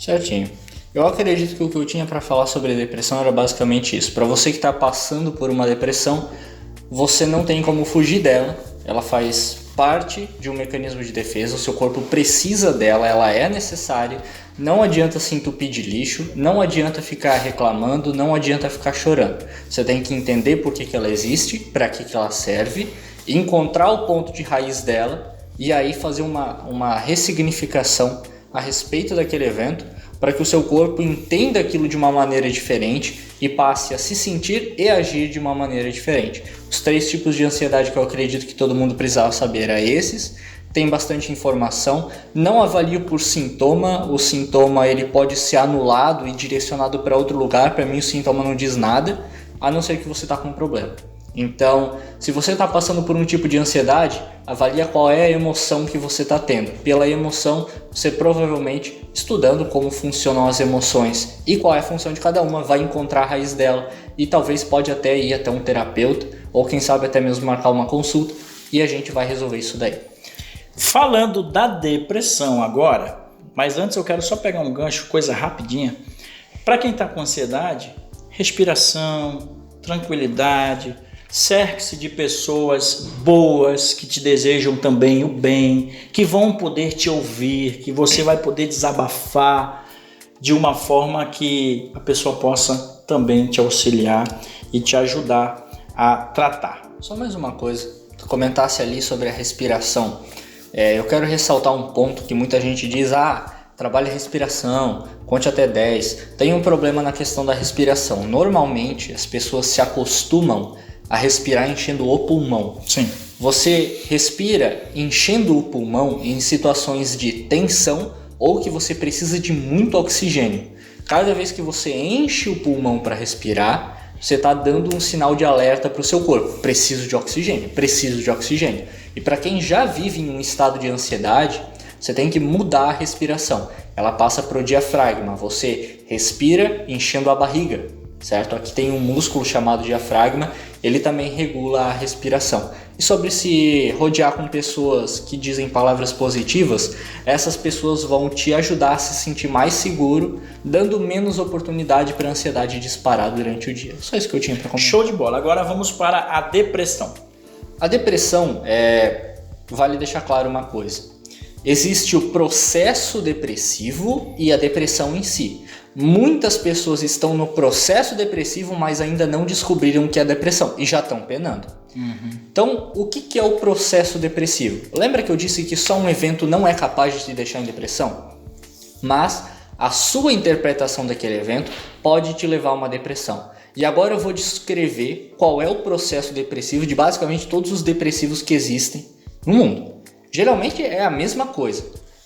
Certinho. Eu acredito que o que eu tinha para falar sobre depressão era basicamente isso. Para você que está passando por uma depressão, você não tem como fugir dela. Ela faz parte de um mecanismo de defesa. O seu corpo precisa dela, ela é necessária. Não adianta se entupir de lixo, não adianta ficar reclamando, não adianta ficar chorando. Você tem que entender por que ela existe, para que ela serve, encontrar o ponto de raiz dela e aí fazer uma ressignificação a respeito daquele evento, para que o seu corpo entenda aquilo de uma maneira diferente e passe a se sentir e agir de uma maneira diferente. Os 3 tipos de ansiedade que eu acredito que todo mundo precisava saber eram esses. Tem bastante informação. Não avalio por sintoma. O sintoma ele pode ser anulado e direcionado para outro lugar. Para mim o sintoma não diz nada, a não ser que você está com um problema. Então, se você está passando por um tipo de ansiedade, avalia qual é a emoção que você está tendo. Pela emoção, você provavelmente, estudando como funcionam as emoções e qual é a função de cada uma, vai encontrar a raiz dela e talvez pode até ir até um terapeuta ou quem sabe até mesmo marcar uma consulta e a gente vai resolver isso daí. Falando da depressão agora, mas antes eu quero só pegar um gancho, coisa rapidinha. Para quem está com ansiedade, respiração, tranquilidade, cerque-se de pessoas boas que te desejam também o bem, que vão poder te ouvir, que você vai poder desabafar de uma forma que a pessoa possa também te auxiliar e te ajudar a tratar. Só mais uma coisa, tu comentasse ali sobre a respiração. Eu quero ressaltar um ponto que muita gente diz, trabalhe a respiração, conte até 10. Tem um problema na questão da respiração. Normalmente as pessoas se acostumam a respirar enchendo o pulmão. Sim. Você respira enchendo o pulmão em situações de tensão ou que você precisa de muito oxigênio. Cada vez que você enche o pulmão para respirar, você está dando um sinal de alerta para o seu corpo. Preciso de oxigênio, preciso de oxigênio. E para quem já vive em um estado de ansiedade, você tem que mudar a respiração. Ela passa para o diafragma. Você respira enchendo a barriga, certo? Aqui tem um músculo chamado diafragma, ele também regula a respiração. E sobre se rodear com pessoas que dizem palavras positivas, essas pessoas vão te ajudar a se sentir mais seguro, dando menos oportunidade para a ansiedade disparar durante o dia. Só isso que eu tinha para comentar. Show de bola. Agora vamos para a depressão. A depressão, vale deixar claro uma coisa. Existe o processo depressivo e a depressão em si. Muitas pessoas estão no processo depressivo, mas ainda não descobriram o que é depressão e já estão penando. Então, o que é o processo depressivo? Lembra que eu disse que só um evento não é capaz de te deixar em depressão? Mas a sua interpretação daquele evento pode te levar a uma depressão. E agora eu vou descrever qual é o processo depressivo de basicamente todos os depressivos que existem no mundo. Geralmente é a mesma coisa.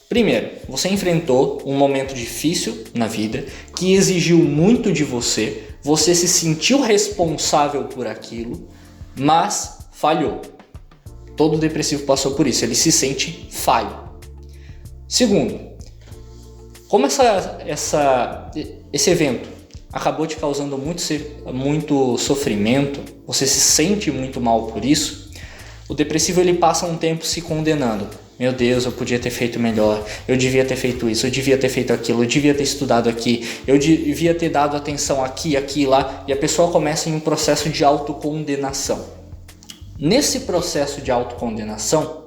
Primeiro, você enfrentou um momento difícil na vida que exigiu muito de você, você se sentiu responsável por aquilo, mas falhou. Todo depressivo passou por isso, ele se sente falho. Segundo, como esse evento acabou te causando muito sofrimento, você se sente muito mal por isso, o depressivo ele passa um tempo se condenando. Meu Deus, eu podia ter feito melhor, eu devia ter feito isso, eu devia ter feito aquilo, eu devia ter estudado aqui, eu devia ter dado atenção aqui, aqui, lá, e a pessoa começa em um processo de autocondenação. Nesse processo de autocondenação,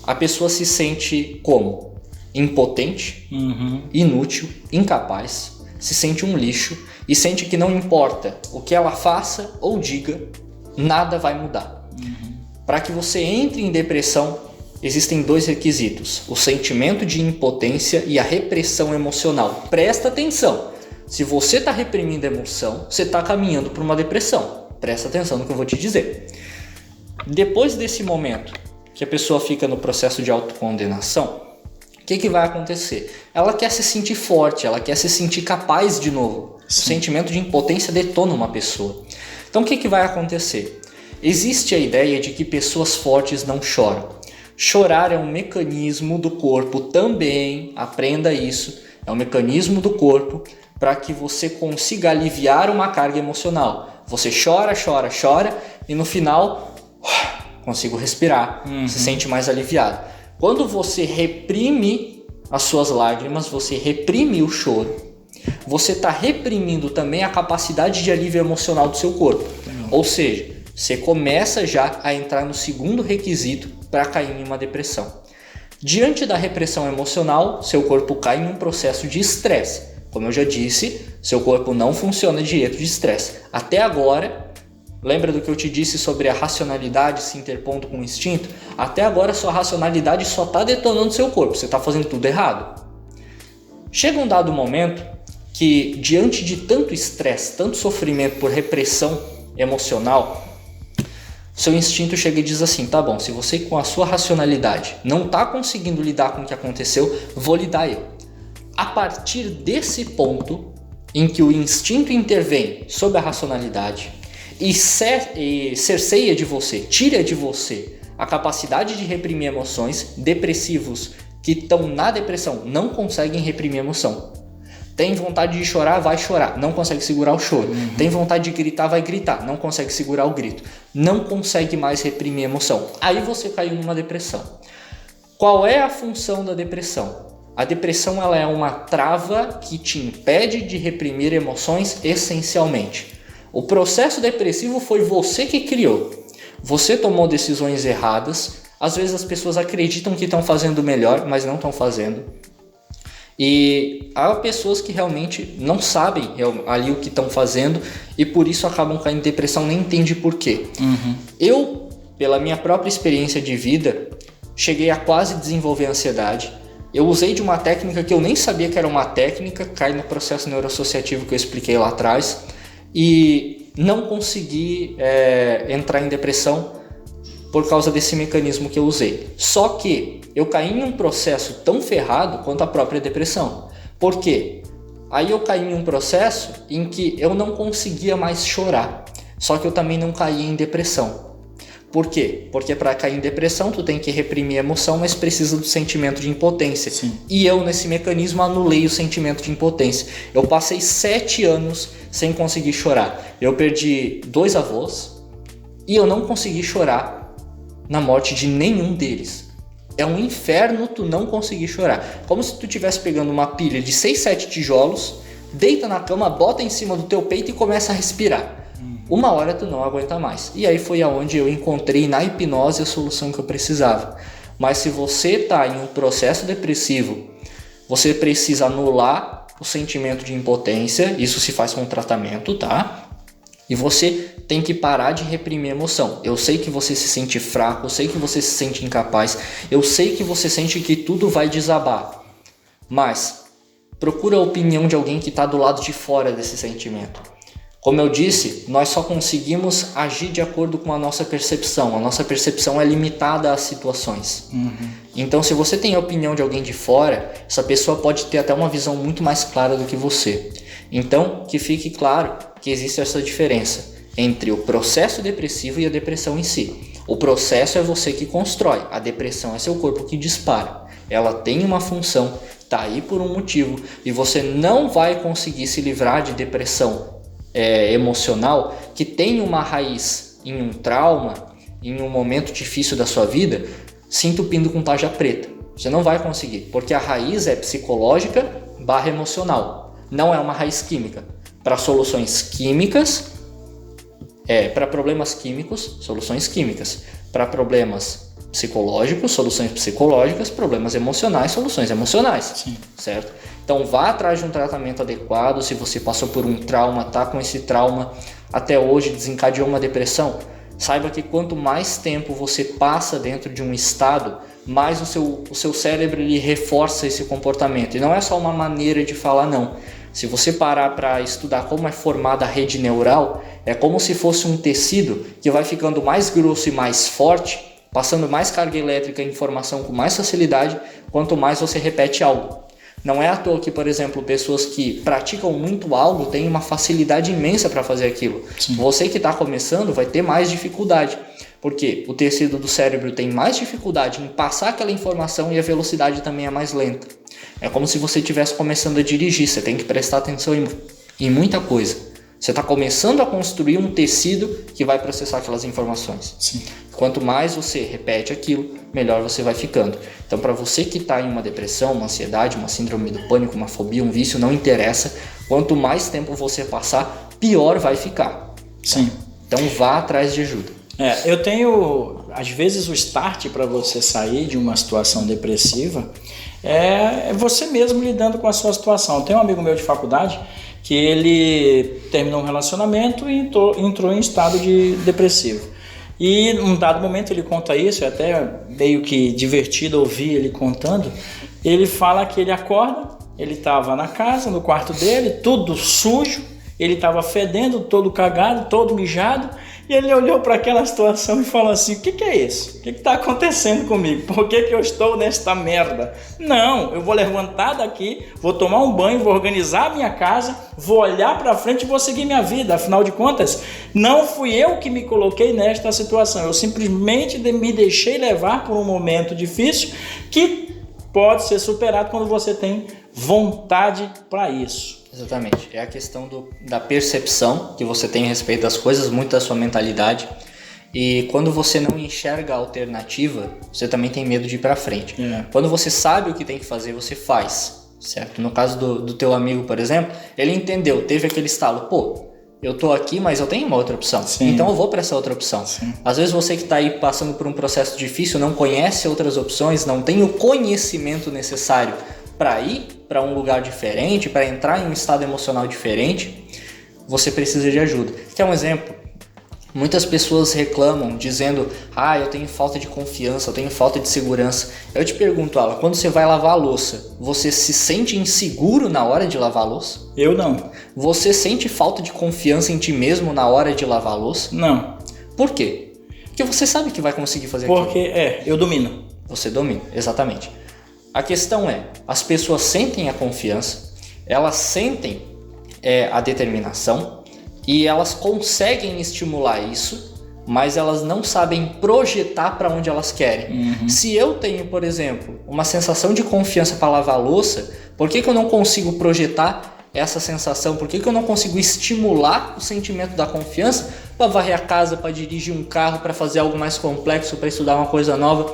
a pessoa se sente como? Impotente, inútil, incapaz, se sente um lixo e sente que não importa o que ela faça ou diga, nada vai mudar. Para que você entre em depressão, existem 2 requisitos: o sentimento de impotência e a repressão emocional. Presta atenção, se você está reprimindo a emoção, você está caminhando para uma depressão. Presta atenção no que eu vou te dizer. Depois desse momento que a pessoa fica no processo de autocondenação, o que vai acontecer? Ela quer se sentir forte, ela quer se sentir capaz de novo. Sim. O sentimento de impotência detona uma pessoa. Então o que vai acontecer? Existe a ideia de que pessoas fortes não choram. Chorar é um mecanismo do corpo também, aprenda isso, é um mecanismo do corpo para que você consiga aliviar uma carga emocional. Você chora, chora, chora e no final consigo respirar, se sente mais aliviado. Quando você reprime as suas lágrimas, você reprime o choro, você está reprimindo também a capacidade de alívio emocional do seu corpo. Ou seja, você começa já a entrar no segundo requisito para cair em uma depressão. Diante da repressão emocional, seu corpo cai em um processo de estresse. Como eu já disse, seu corpo não funciona direito de estresse. Até agora, lembra do que eu te disse sobre a racionalidade se interpondo com o instinto? Até agora, sua racionalidade só está detonando seu corpo, você está fazendo tudo errado. Chega um dado momento que, diante de tanto estresse, tanto sofrimento por repressão emocional, seu instinto chega e diz assim: tá bom, se você com a sua racionalidade não está conseguindo lidar com o que aconteceu, vou lidar eu. A partir desse ponto em que o instinto intervém sobre a racionalidade e cerceia de você, tira de você a capacidade de reprimir emoções, depressivos que estão na depressão não conseguem reprimir emoção. Tem vontade de chorar, vai chorar, não consegue segurar o choro. Tem vontade de gritar, vai gritar, não consegue segurar o grito. Não consegue mais reprimir a emoção. Aí você caiu numa depressão. Qual é a função da depressão? A depressão ela é uma trava que te impede de reprimir emoções essencialmente. O processo depressivo foi você que criou. Você tomou decisões erradas. Às vezes as pessoas acreditam que estão fazendo melhor, mas não estão fazendo. E há pessoas que realmente não sabem ali o que estão fazendo e por isso acabam caindo em depressão, nem entendem por quê. Eu, pela minha própria experiência de vida, cheguei a quase desenvolver ansiedade. Eu usei de uma técnica que eu nem sabia que era uma técnica, cai no processo neuroassociativo que eu expliquei lá atrás, e não consegui entrar em depressão por causa desse mecanismo que eu usei. Só que eu caí em um processo tão ferrado quanto a própria depressão. Por quê? Aí eu caí em um processo em que eu não conseguia mais chorar. Só que eu também não caí em depressão. Por quê? Porque para cair em depressão tu tem que reprimir a emoção, mas precisa do sentimento de impotência. Sim. E eu nesse mecanismo anulei o sentimento de impotência. Eu passei 7 anos sem conseguir chorar. Eu perdi 2 avós e eu não consegui chorar na morte de nenhum deles. É um inferno tu não conseguir chorar. Como se tu estivesse pegando uma pilha de 6, 7 tijolos, deita na cama, bota em cima do teu peito e começa a respirar. Uma hora tu não aguenta mais. E aí foi aonde eu encontrei na hipnose a solução que eu precisava. Mas se você está em um processo depressivo, você precisa anular o sentimento de impotência. Isso se faz com tratamento, tá? E você tem que parar de reprimir a emoção. Eu sei que você se sente fraco, eu sei que você se sente incapaz, eu sei que você sente que tudo vai desabar. Mas procura a opinião de alguém que está do lado de fora desse sentimento. Como eu disse, nós só conseguimos agir de acordo com a nossa percepção. A nossa percepção é limitada às situações. Então, se você tem a opinião de alguém de fora, essa pessoa pode ter até uma visão muito mais clara do que você. Então, que fique claro que existe essa diferença entre o processo depressivo e a depressão em si. O processo é você que constrói, a depressão é seu corpo que dispara. Ela tem uma função, está aí por um motivo, e você não vai conseguir se livrar de depressão emocional que tem uma raiz em um trauma, em um momento difícil da sua vida, se entupindo com tarja preta. Você não vai conseguir, porque a raiz é psicológica / emocional, não é uma raiz química. Para soluções químicas, para problemas químicos, soluções químicas. Para problemas psicológicos, soluções psicológicas. Problemas emocionais, soluções emocionais. Sim. Certo? Então vá atrás de um tratamento adequado. Se você passou por um trauma, está com esse trauma até hoje, desencadeou uma depressão, saiba que quanto mais tempo você passa dentro de um estado, mais o seu cérebro ele reforça esse comportamento. E não é só uma maneira de falar, não. Se você parar para estudar como é formada a rede neural, é como se fosse um tecido que vai ficando mais grosso e mais forte, passando mais carga elétrica e informação com mais facilidade, quanto mais você repete algo. Não é à toa que, por exemplo, pessoas que praticam muito algo têm uma facilidade imensa para fazer aquilo. Sim. Você que está começando vai ter mais dificuldade, porque o tecido do cérebro tem mais dificuldade em passar aquela informação e a velocidade também é mais lenta. É como se você estivesse começando a dirigir, você tem que prestar atenção em muita coisa, Você está começando a construir um tecido que vai processar aquelas informações. Sim. Quanto mais você repete aquilo, melhor você vai ficando. Então, para você que está em uma depressão, uma ansiedade, uma síndrome do pânico, uma fobia, um vício, não interessa. Quanto mais tempo você passar, pior vai ficar. Sim. Então, vá atrás de ajuda. Eu tenho, às vezes, o start para você sair de uma situação depressiva é você mesmo lidando com a sua situação. Tem um amigo meu de faculdade que ele terminou um relacionamento e entrou em estado de depressivo. E num dado momento ele conta isso, é até meio que divertido ouvir ele contando. Ele fala que ele acorda, ele estava na casa, no quarto dele, tudo sujo, ele estava fedendo, todo cagado, todo mijado, e ele olhou para aquela situação e falou assim: o que é isso? O que está acontecendo comigo? Por que eu estou nesta merda? Não, eu vou levantar daqui, vou tomar um banho, vou organizar a minha casa, vou olhar para frente e vou seguir minha vida. Afinal de contas, não fui eu que me coloquei nesta situação, eu simplesmente me deixei levar por um momento difícil que pode ser superado quando você tem vontade para isso. Exatamente, é a questão da percepção que você tem a respeito das coisas, muito da sua mentalidade. E quando você não enxerga a alternativa, você também tem medo de ir para frente. Quando você sabe o que tem que fazer, você faz, certo? No caso do teu amigo, por exemplo, ele entendeu, teve aquele estalo, eu tô aqui, mas eu tenho uma outra opção. Sim. Então eu vou para essa outra opção. Sim. Às vezes você que está aí passando por um processo difícil, não conhece outras opções, não tem o conhecimento necessário para ir para um lugar diferente, para entrar em um estado emocional diferente, você precisa de ajuda. Quer um exemplo? Muitas pessoas reclamam dizendo: eu tenho falta de confiança, eu tenho falta de segurança. Eu te pergunto, Alan, quando você vai lavar a louça, você se sente inseguro na hora de lavar a louça? Eu não. Você sente falta de confiança em ti mesmo na hora de lavar a louça? Não. Por quê? Porque você sabe que vai conseguir fazer aquilo. Porque eu domino. Você domina, exatamente. A questão é, as pessoas sentem a confiança, elas sentem a determinação e elas conseguem estimular isso, mas elas não sabem projetar para onde elas querem. Se eu tenho, por exemplo, uma sensação de confiança para lavar a louça, por que eu não consigo projetar essa sensação? Por que eu não consigo estimular o sentimento da confiança para varrer a casa, para dirigir um carro, para fazer algo mais complexo, para estudar uma coisa nova?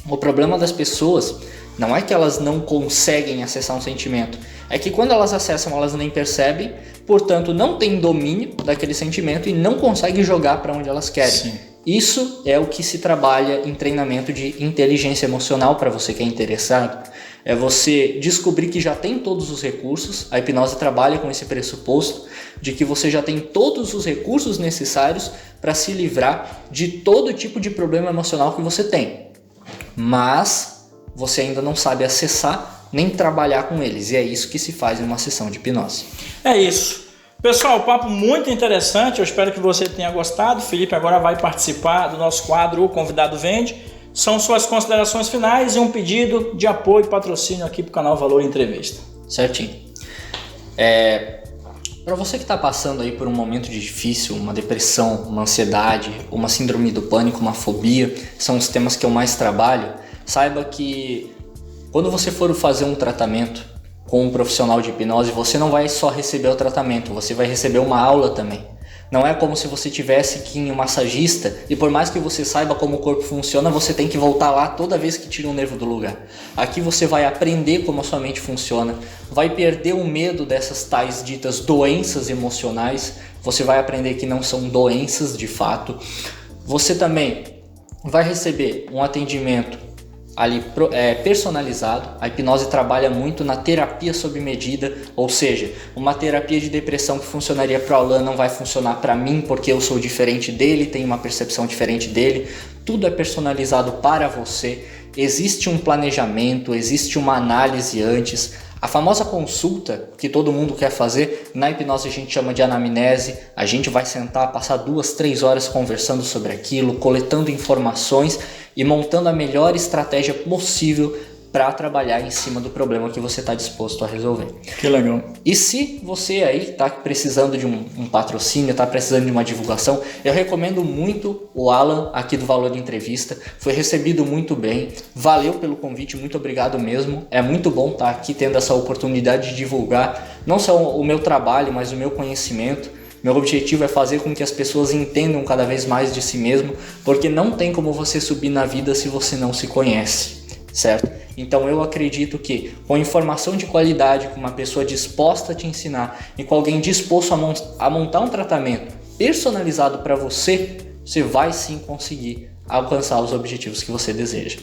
O problema das pessoas não é que elas não conseguem acessar um sentimento, é que quando elas acessam, elas nem percebem, portanto não têm domínio daquele sentimento e não conseguem jogar para onde elas querem. Sim. Isso é o que se trabalha em treinamento de inteligência emocional para você que é interessado. É você descobrir que já tem todos os recursos. A hipnose trabalha com esse pressuposto de que você já tem todos os recursos necessários para se livrar de todo tipo de problema emocional que você tem. Mas você ainda não sabe acessar nem trabalhar com eles. E é isso que se faz em uma sessão de hipnose. É isso. Pessoal, papo muito interessante. Eu espero que você tenha gostado. O Felipe agora vai participar do nosso quadro O Convidado Vende. São suas considerações finais e um pedido de apoio e patrocínio aqui para o canal Valor Entrevista. Certinho. Para você que está passando aí por um momento difícil, uma depressão, uma ansiedade, uma síndrome do pânico, uma fobia, são os temas que eu mais trabalho. Saiba que quando você for fazer um tratamento com um profissional de hipnose, você não vai só receber o tratamento, você vai receber uma aula também. Não é como se você tivesse que ir em um massagista e por mais que você saiba como o corpo funciona, você tem que voltar lá toda vez que tira um nervo do lugar. Aqui você vai aprender como a sua mente funciona, vai perder o medo dessas tais ditas doenças emocionais, você vai aprender que não são doenças de fato. Você também vai receber um atendimento ali personalizado. A hipnose trabalha muito na terapia sob medida, ou seja, uma terapia de depressão que funcionaria para o Alan não vai funcionar para mim porque eu sou diferente dele, tenho uma percepção diferente dele. Tudo é personalizado para você, existe um planejamento, existe uma análise antes. A famosa consulta que todo mundo quer fazer, na hipnose a gente chama de anamnese. A gente vai sentar, passar 2-3 horas conversando sobre aquilo, coletando informações e montando a melhor estratégia possível para trabalhar em cima do problema que você está disposto a resolver. Que legal. E se você aí está precisando de um patrocínio, está precisando de uma divulgação, eu recomendo muito o Alan aqui do Valor Entrevista. Foi recebido muito bem. Valeu pelo convite, muito obrigado mesmo. É muito bom estar aqui tendo essa oportunidade de divulgar não só o meu trabalho, mas o meu conhecimento. Meu objetivo é fazer com que as pessoas entendam cada vez mais de si mesmo, porque não tem como você subir na vida se você não se conhece, certo? Então eu acredito que com informação de qualidade, com uma pessoa disposta a te ensinar e com alguém disposto a montar um tratamento personalizado para você, você vai sim conseguir alcançar os objetivos que você deseja.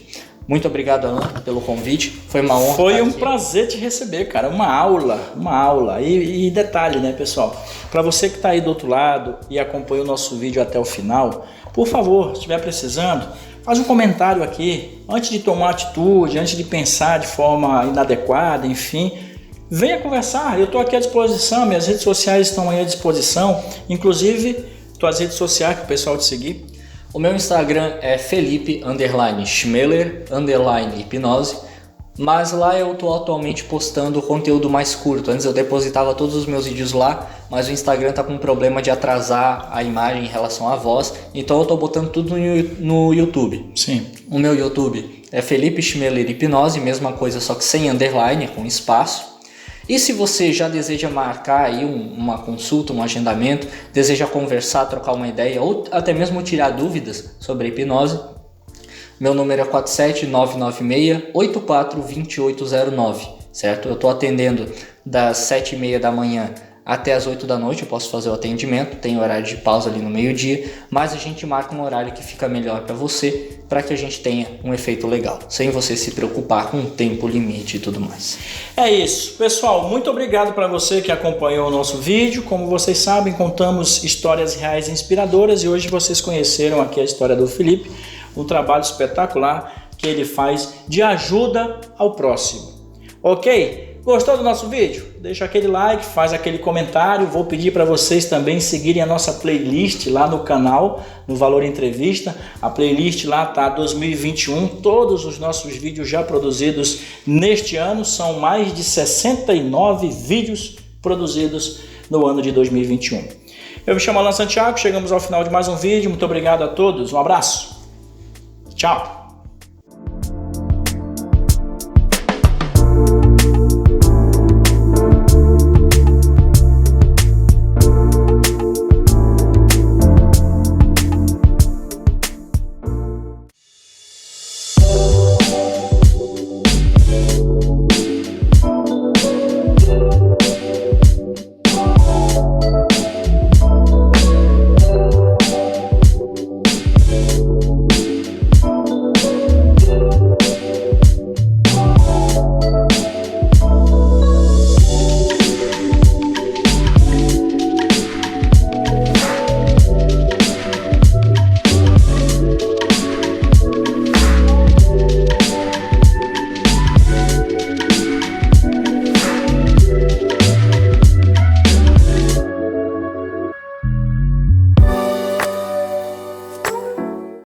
Muito obrigado, Alan, pelo convite. Foi uma honra. Foi um prazer te receber, cara. Uma aula. E detalhe, né, pessoal? Para você que está aí do outro lado e acompanhou o nosso vídeo até o final, por favor, se estiver precisando, faz um comentário aqui. Antes de tomar atitude, antes de pensar de forma inadequada, enfim, venha conversar. Eu estou aqui à disposição. Minhas redes sociais estão aí à disposição. Inclusive, tuas redes sociais para o pessoal te seguir. O meu Instagram é Felipe_Schmeller_hipnose, mas lá eu estou atualmente postando conteúdo mais curto. Antes eu depositava todos os meus vídeos lá, mas o Instagram está com um problema de atrasar a imagem em relação à voz, então eu estou botando tudo no YouTube. Sim. O meu YouTube é Felipe Schmeller Hipnose, mesma coisa, só que sem underline, com espaço. E se você já deseja marcar aí uma consulta, um agendamento, deseja conversar, trocar uma ideia ou até mesmo tirar dúvidas sobre a hipnose, meu número é 47996842809, certo? Eu estou atendendo das 7h30 da manhã até as 8 da noite, eu posso fazer o atendimento, tem horário de pausa ali no meio-dia, mas a gente marca um horário que fica melhor para você, para que a gente tenha um efeito legal, sem você se preocupar com o tempo limite e tudo mais. É isso, pessoal, muito obrigado para você que acompanhou o nosso vídeo. Como vocês sabem, contamos histórias reais e inspiradoras e hoje vocês conheceram aqui a história do Felipe, um trabalho espetacular que ele faz de ajuda ao próximo. Ok? Gostou do nosso vídeo? Deixa aquele like, faz aquele comentário. Vou pedir para vocês também seguirem a nossa playlist lá no canal, no Valor Entrevista. A playlist lá tá 2021, todos os nossos vídeos já produzidos neste ano. São mais de 69 vídeos produzidos no ano de 2021. Eu me chamo Alan Santiago, chegamos ao final de mais um vídeo. Muito obrigado a todos, um abraço. Tchau.